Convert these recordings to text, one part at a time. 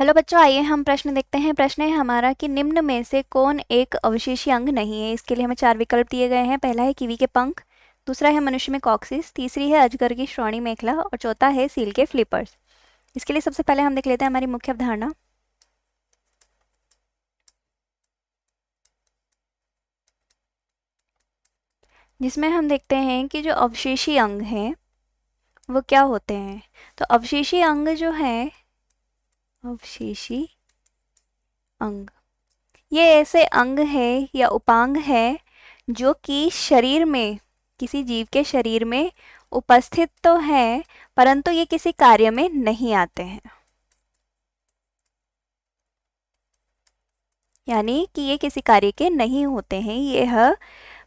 Hello बच्चों, आइए हम प्रश्न देखते हैं। प्रश्न है हमारा कि निम्न में से कौन एक अवशेषी अंग नहीं है। इसके लिए हमें 4 विकल्प दिए गए हैं। पहला है कीवी के पंख, दूसरा है मनुष्य में कॉक्सिस, तीसरी है अजगर की श्रोणि मेखला और चौथा है सील के फ्लिपर्स। इसके लिए सबसे पहले हम देख लेते हैं हमारी मुख्य अवधारणा, जिसमें हम देखते हैं कि जो अवशेषी अंग हैं वो क्या होते हैं। तो अवशेषी अंग जो है, अवशेषी अंग ये ऐसे अंग है या उपांग है जो कि शरीर में, किसी जीव के शरीर में उपस्थित तो है परंतु ये किसी कार्य में नहीं आते हैं। यानी कि ये किसी कार्य के नहीं होते हैं, यह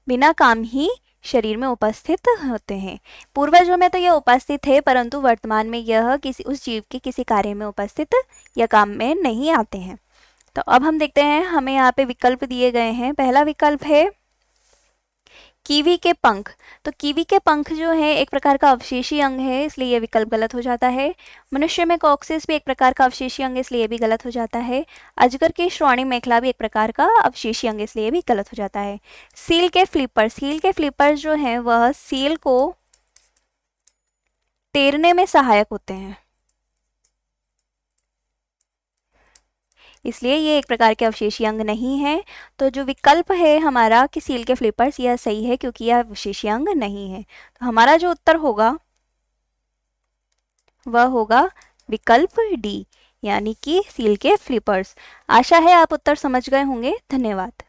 बिना काम ही शरीर में उपस्थित होते हैं। पूर्वजों में तो यह उपस्थित है परंतु वर्तमान में यह किसी उस जीव के किसी कार्य में उपस्थित या काम में नहीं आते हैं। तो अब हम देखते हैं, हमें यहाँ पे विकल्प दिए गए हैं। पहला विकल्प है कीवी के पंख। तो कीवी के पंख जो है एक प्रकार का अवशेषी अंग है, इसलिए यह विकल्प गलत हो जाता है। मनुष्य में कॉक्सिस भी एक प्रकार का अवशेषी अंग है, इसलिए यह भी गलत हो जाता है। अजगर की श्रोणि मेखला भी एक प्रकार का अवशेषी अंग है, इसलिए यह भी गलत हो जाता है। सील के फ्लिपर्स जो है वह सील को तैरने में सहायक होते हैं, इसलिए ये एक प्रकार के अवशेषी अंग नहीं है। तो जो विकल्प है हमारा कि सील के फ्लिपर्स, यह सही है क्योंकि यह अवशेषी अंग नहीं है। तो हमारा जो उत्तर होगा वह होगा विकल्प डी, यानी कि सील के फ्लिपर्स। आशा है आप उत्तर समझ गए होंगे। धन्यवाद।